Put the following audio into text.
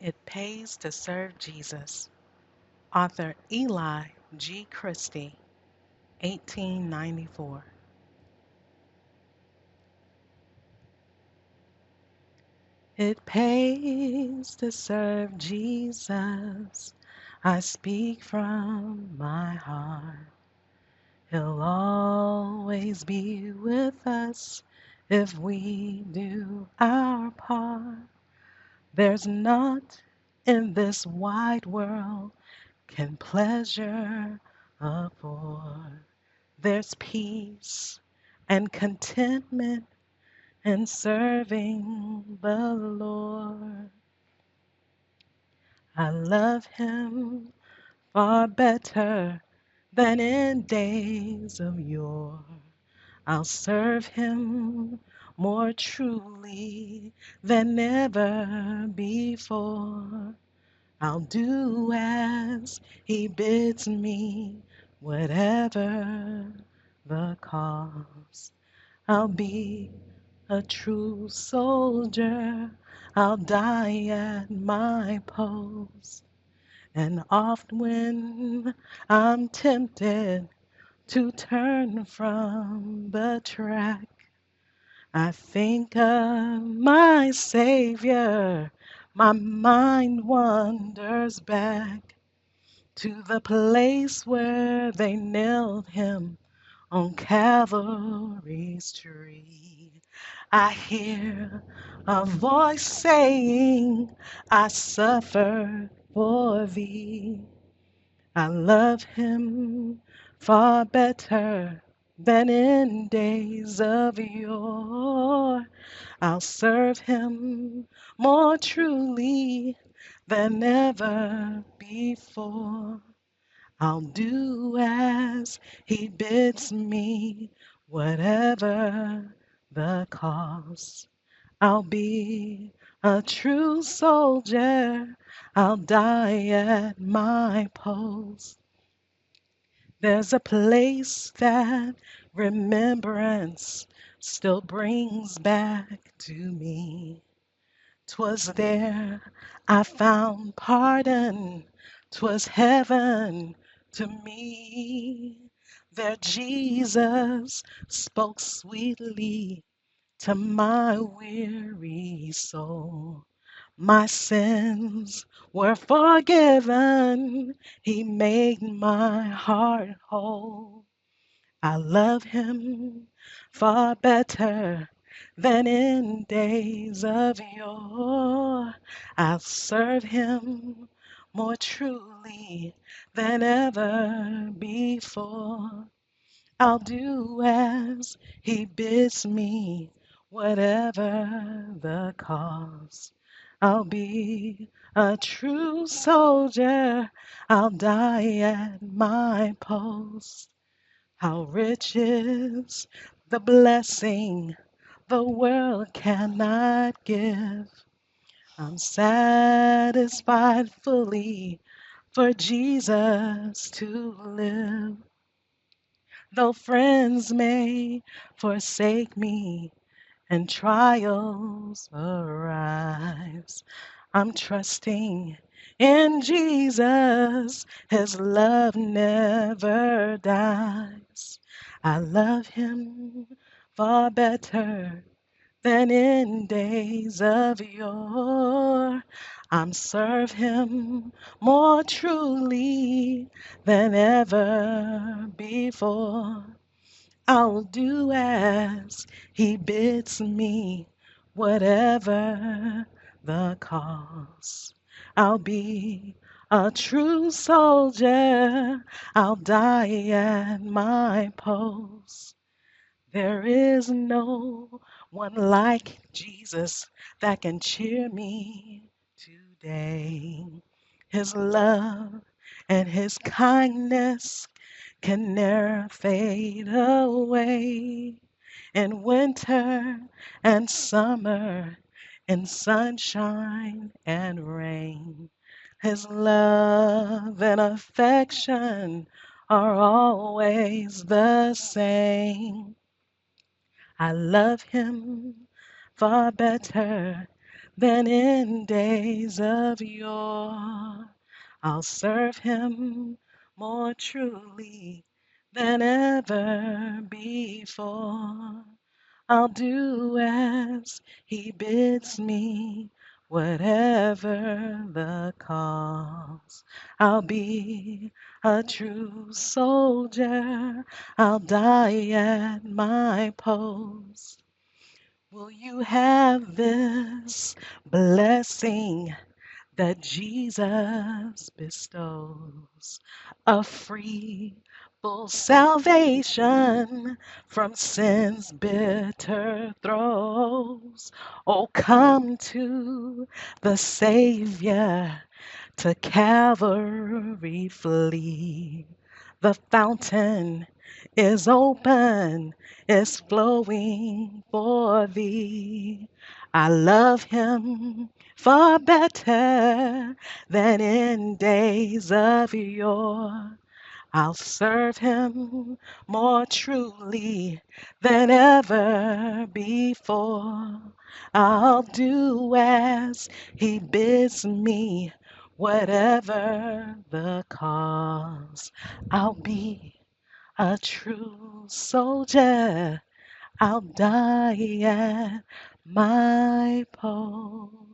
It Pays to Serve Jesus. Author Eli G. Christie, 1894. It pays to serve Jesus. I speak from my heart. He'll always be with us if we do our part. There's naught in this wide world can pleasure afford. There's peace and contentment in serving the Lord. I love Him far better than in days of yore. I'll serve Him more truly than ever before. I'll do as He bids me, whatever the cost. I'll be a true soldier. I'll die at my post. And oft when I'm tempted to turn from the track, I think of my Savior. My mind wanders back to the place where they nailed Him on Calvary's tree. I hear a voice saying, I suffered for thee. I love Him far better than in days of yore. I'll serve Him more truly than ever before. I'll do as He bids me, whatever the cost. I'll be a true soldier. I'll die at my post. There's a place that remembrance still brings back to me. 'Twas there I found pardon. 'Twas heaven to me. There Jesus spoke sweetly to my weary soul. My sins were forgiven. He made my heart whole. I love Him far better than in days of yore. I'll serve Him more truly than ever before. I'll do as He bids me, whatever the cost. I'll be a true soldier. I'll die at my post. How rich is the blessing the world cannot give. I'm satisfied fully for Jesus to live. Though friends may forsake me and trials arise, I'm trusting in Jesus. His love never dies. I love Him far better than in days of yore. I'm serve Him more truly than ever before. I'll do as He bids me, whatever the cost. I'll be a true soldier. I'll die at my post. There is no one like Jesus that can cheer me today. His love and His kindness can ne'er fade away. In winter and summer, in sunshine and rain, His love and affection are always the same. I love Him far better than in days of yore. I'll serve him more truly than ever before. I'll do as he bids me, whatever the cost. I'll be a true soldier. I'll die at my post. Will you have this blessing that Jesus bestows? A free, full salvation from sin's bitter throes. Oh, come to the Savior, to Calvary flee. The fountain is open, is flowing for thee. I love him far better than in days of yore. I'll serve him more truly than ever before. I'll do as he bids me, whatever the cause. I'll be a true soldier. I'll die at my post.